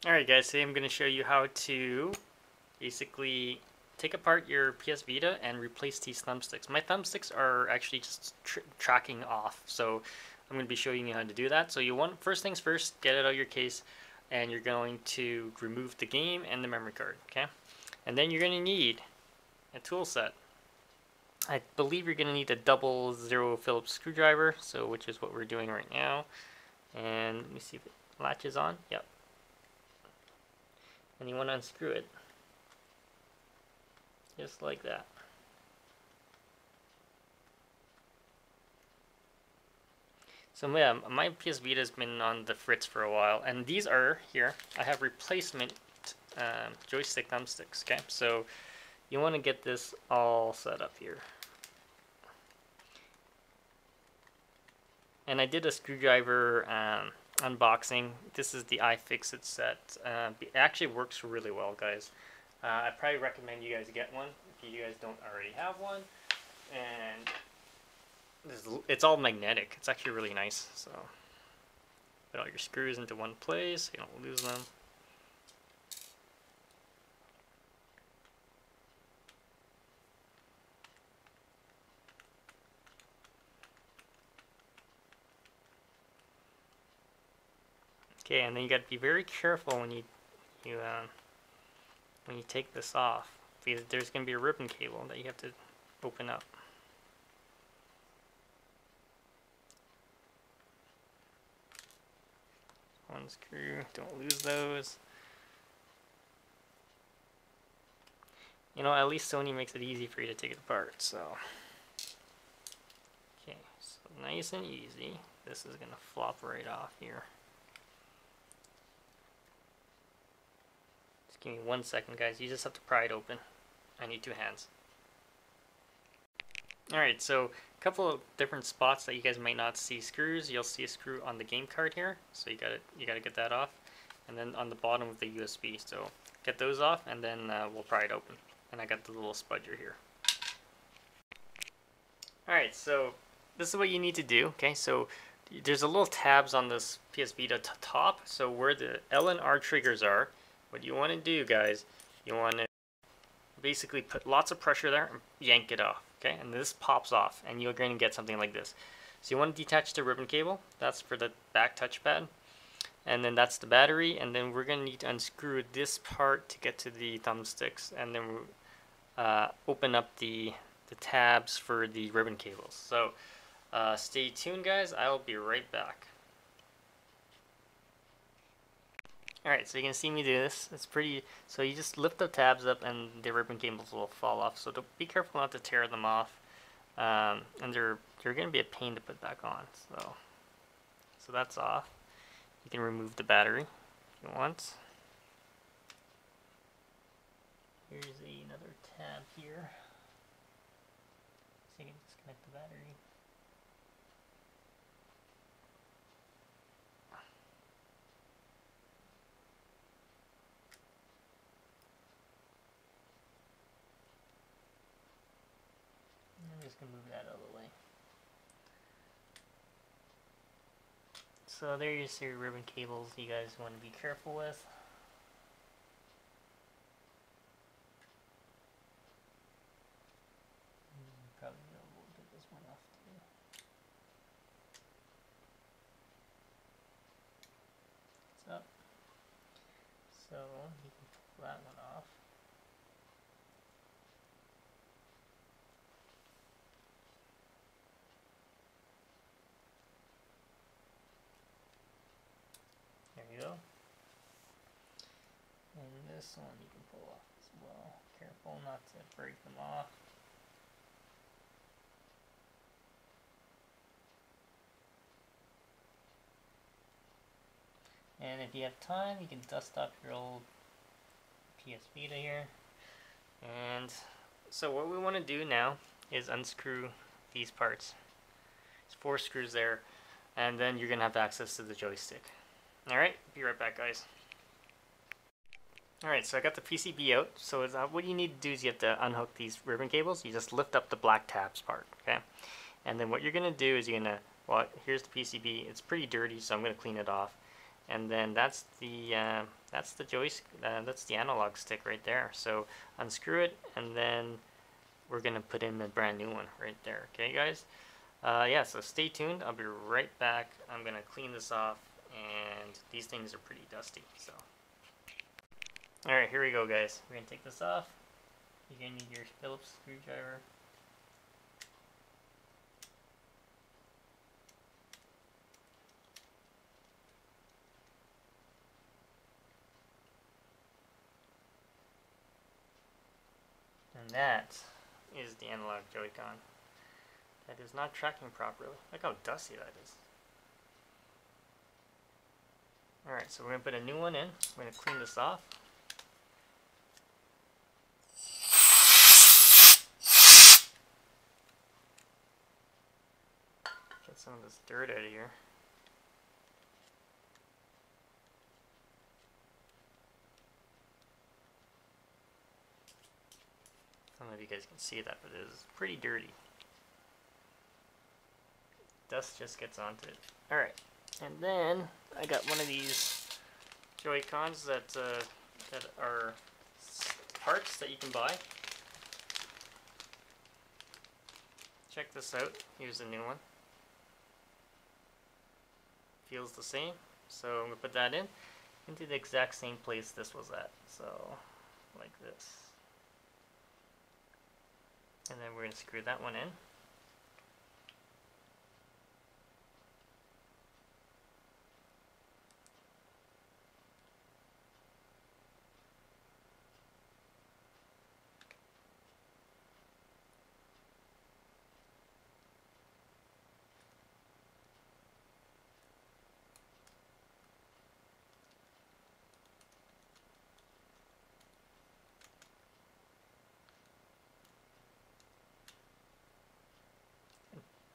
Alright guys, today I'm going to show you how to basically take apart your PS Vita and replace these thumbsticks. My thumbsticks are actually just tracking off, so I'm going to be showing you how to do that. So you want, first things first, get it out of your case, and you're going to remove the game and the memory card, okay? And then you're going to need a tool set. I believe you're going to need a 00 Phillips screwdriver, so which is what we're doing right now. And let me see if it latches on. Yep. And you want to unscrew it just like that. So yeah, my PS Vita has been on the fritz for a while, and these are here. I have replacement joystick thumbsticks. Okay, so you want to get this all set up here. And I did a screwdriver unboxing. This is the iFix It set. It actually works really well, guys. I probably recommend you guys get one if you guys don't already have one. And it's all magnetic. It's actually really nice. So put all your screws into one place so you don't lose them. Okay, and then you got to be very careful when you take this off, because there's going to be a ribbon cable that you have to open up. One screw, don't lose those. You know, at least Sony makes it easy for you to take it apart, so. Okay, so nice and easy. This is going to flop right off here. Just give me 1 second, guys. You just have to pry it open. I need 2 hands. Alright, so a couple of different spots that you guys might not see screws. You'll see a screw on the game card here, so you gotta get that off, and then on the bottom of the USB. So get those off, and then we'll pry it open. And I got the little spudger here. Alright, so this is what you need to do. Okay, so there's a little tabs on this PS Vita top, so where the L and R triggers are, what you want to do, guys, you want to basically put lots of pressure there and yank it off. Okay, and this pops off, and you're going to get something like this. So you want to detach the ribbon cable. That's for the back touchpad, and then that's the battery. And then we're going to need to unscrew this part to get to the thumbsticks, and then open up the tabs for the ribbon cables. So stay tuned, guys. I'll be right back. Alright, so you can see me do this. It's pretty, so you just lift the tabs up and the ribbon cables will fall off. So be careful not to tear them off. And they're going to be a pain to put back on. So that's off. You can remove the battery if you want. Here's another tab here. So you can disconnect the battery. I'm just going to move that out of the way. So there you see your ribbon cables you guys want to be careful with. Probably we'll get this one off too. It's up. So you can pull that one off. There you go. And this one you can pull off as well. Careful not to break them off. And if you have time, you can dust up your old PS Vita here. And so what we want to do now is unscrew these parts. There's 4 screws there, and then you're going to have access to the joystick. Alright, be right back, guys. Alright, so I got the PCB out. So what you need to do is you have to unhook these ribbon cables. You just lift up the black tabs part, okay? And then what you're going to do is you're going to, well, here's the PCB. It's pretty dirty, so I'm going to clean it off. And then that's the that's the joystick. That's the analog stick right there. So unscrew it, and then we're gonna put in a brand new one right there. Okay, guys. Yeah. So stay tuned. I'll be right back. I'm gonna clean this off, and these things are pretty dusty. So. All right, here we go, guys. We're gonna take this off. You're gonna need your Phillips screwdriver. And that is the analog Joy-Con. That is not tracking properly. Look how dusty that is. Alright, so we're going to put a new one in. We're going to clean this off. Get some of this dirt out of here. I don't know if you guys can see that, but it is pretty dirty. Dust just gets onto it. Alright, and then I got one of these Joy-Cons that are parts that you can buy. Check this out. Here's a new one. Feels the same. So I'm going to put that in into the exact same place this was at. So like this. And then we're going to screw that one in.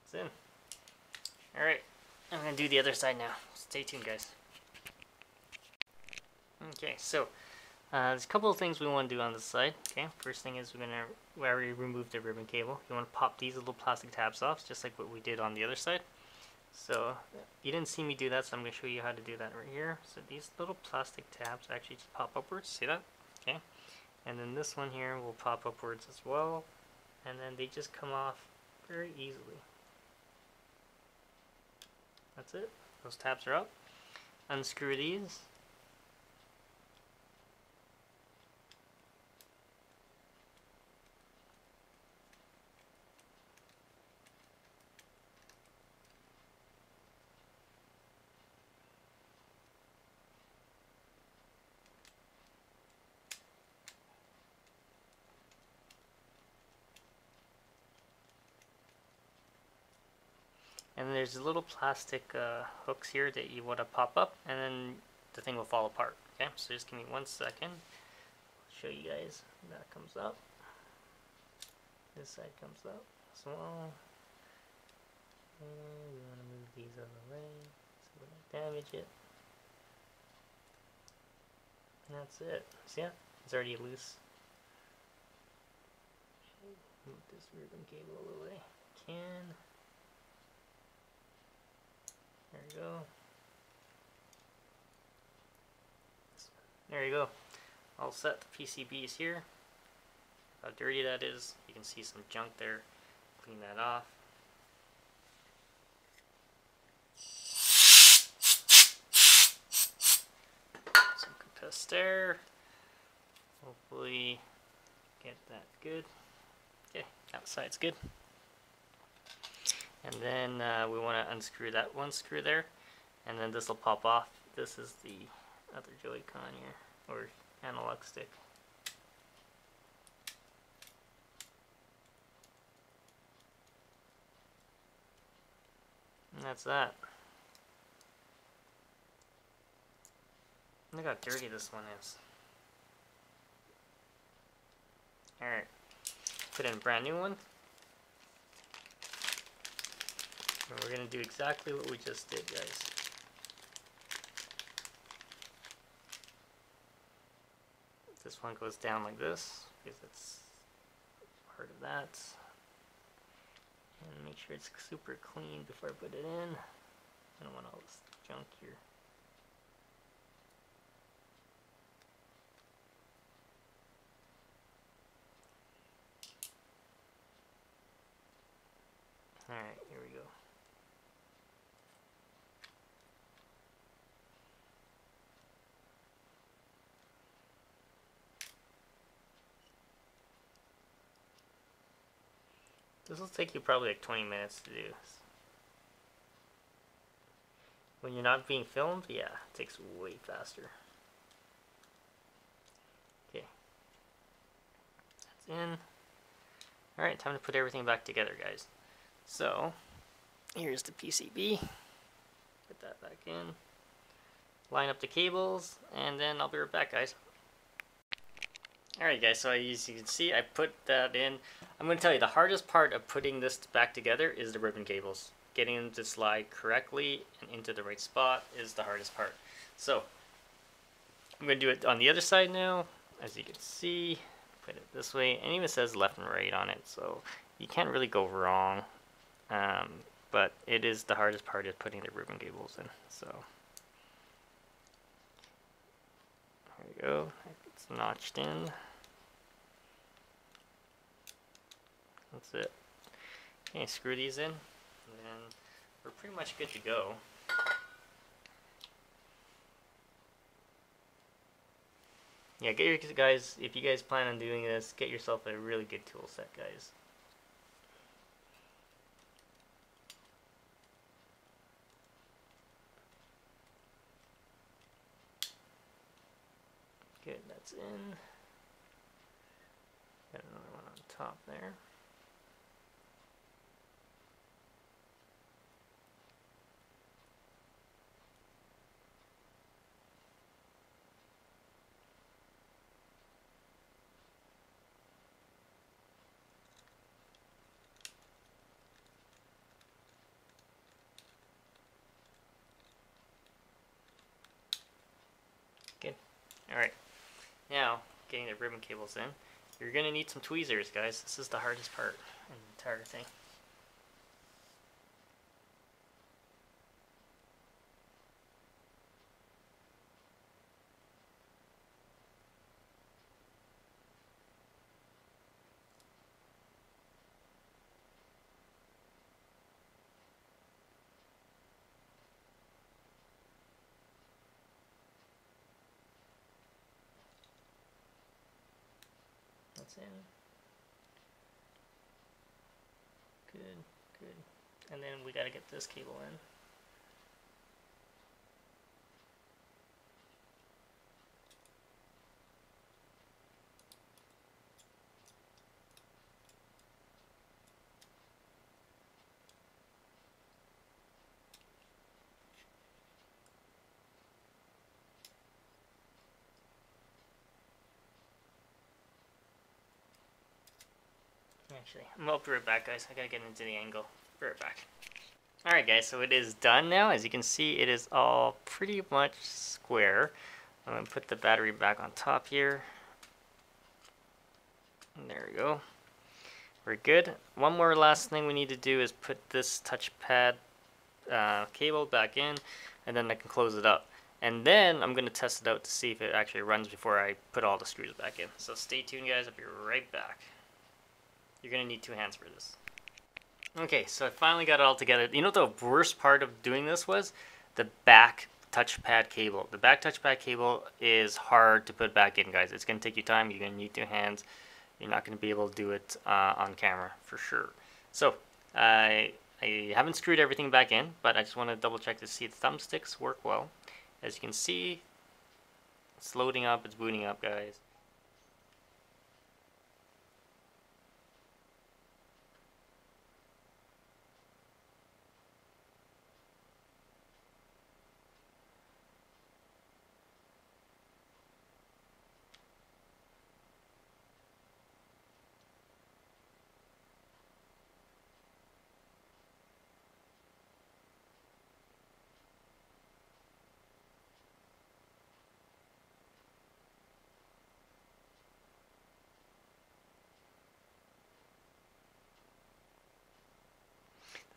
It's in. Alright, I'm going to do the other side now. Stay tuned, guys. Okay, so there's a couple of things we want to do on this side. Okay, first thing is we already removed the ribbon cable. You want to pop these little plastic tabs off, just like what we did on the other side. So you didn't see me do that, so I'm going to show you how to do that right here. So these little plastic tabs actually just pop upwards. See that? Okay, and then this one here will pop upwards as well, and then they just come off very easily. That's it. Those tabs are up. Unscrew these. And there's little plastic hooks here that you want to pop up, and then the thing will fall apart. Okay, so just give me 1 second. I'll show you guys. That comes up. This side comes up as well. And we want to move these out of the way so we don't damage it. And that's it. See it? It's already loose. Move this ribbon cable a little way. Can. There you go. There you go. All set. The PCB is here. How dirty that is. You can see some junk there. Clean that off. Some compressed air. Hopefully get that good. Okay, outside's good. And then we want to unscrew that one screw there, and then this will pop off. This is the other Joy-Con here, or analog stick. And that's that. Look how dirty this one is. Alright, put in a brand new one. And we're going to do exactly what we just did, guys. This one goes down like this, because it's part of that. And make sure it's super clean before I put it in. I don't want all this junk here. Alright, here we go. This will take you probably like 20 minutes to do. When you're not being filmed, yeah, it takes way faster. Okay. That's in. Alright, time to put everything back together, guys. So, here's the PCB. Put that back in. Line up the cables, and then I'll be right back, guys. Alright guys, so as you can see, I put that in. I'm going to tell you, the hardest part of putting this back together is the ribbon cables. Getting them to slide correctly and into the right spot is the hardest part. So, I'm going to do it on the other side now. As you can see, put it this way, and it even says left and right on it, so you can't really go wrong. But it is the hardest part is putting the ribbon cables in. So, there we go. It's notched in. That's it. Okay, screw these in, and then we're pretty much good to go. Yeah, get your guys, if you guys plan on doing this, get yourself a really good tool set, guys. Good, that's in. Got another one on top there. Good. Alright. Now, getting the ribbon cables in. You're going to need some tweezers, guys. This is the hardest part in the entire thing. That's in. Good, good. And then we got to get this cable in. Actually, I'll be right back, guys. I gotta get into the angle. Be right back. Alright guys, so it is done now. As you can see, it is all pretty much square. I'm going to put the battery back on top here. And there we go. We're good. One more last thing we need to do is put this touchpad cable back in, and then I can close it up. And then I'm going to test it out to see if it actually runs before I put all the screws back in. So stay tuned, guys. I'll be right back. You're going to need 2 hands for this. Okay, so I finally got it all together. You know what the worst part of doing this was? The back touchpad cable. The back touchpad cable is hard to put back in, guys. It's going to take you time. You're going to need 2 hands. You're not going to be able to do it on camera for sure. So, I haven't screwed everything back in, but I just want to double check to see the thumbsticks work well. As you can see, it's loading up, it's booting up, guys.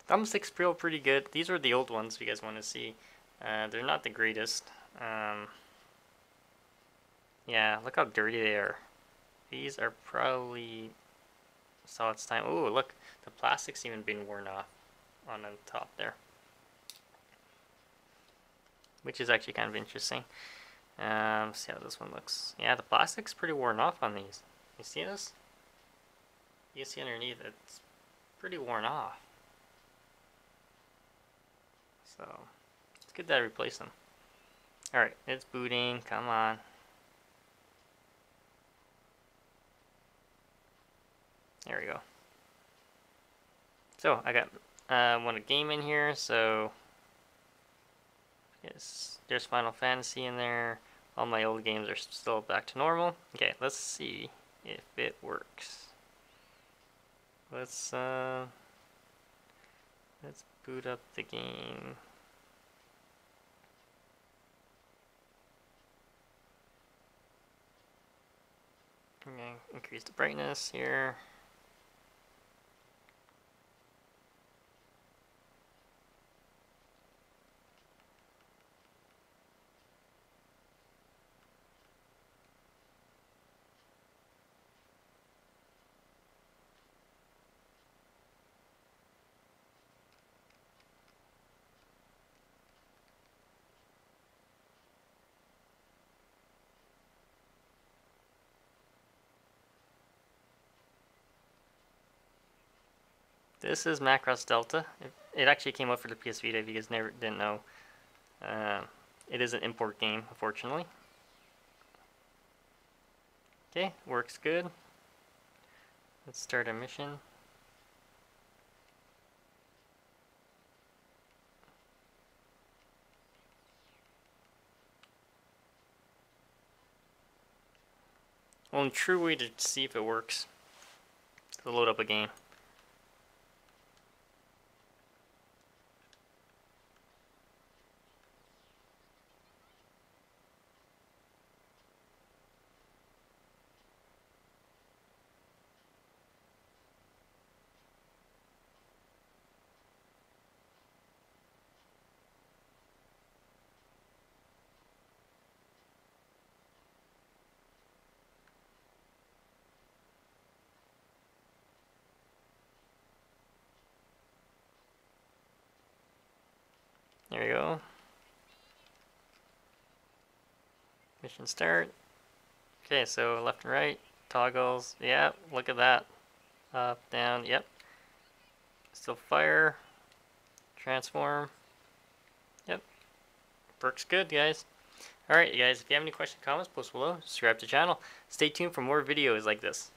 Thumbsticks feel pretty good. These are the old ones if you guys want to see. They're not the greatest. Yeah, look how dirty they are. These are probably saw its time. Oh, look, the plastic's even been worn off. on the top there, which is actually kind of interesting. See how this one looks. Yeah, the plastic's pretty worn off on these. You see this? You can see underneath it's pretty worn off. So it's good that I replaced them. Alright, it's booting. Come on. There we go. So I got want a game in here, so yes, there's Final Fantasy in there. All my old games are still back to normal. Okay, let's see if it works. Let's boot up the game. I'm gonna increase the brightness here. This is Macross Delta. It actually came out for the PS Vita if you guys didn't know. It is an import game, unfortunately. Okay, works good. Let's start a mission. One true way to see if it works is to load up a game. There you go. Mission start. Okay, so left and right, toggles. Yeah, look at that. Up, down, yep. Still fire. Transform. Yep. Works good, guys. Alright, you guys, if you have any questions, comments, post below. Subscribe to the channel. Stay tuned for more videos like this.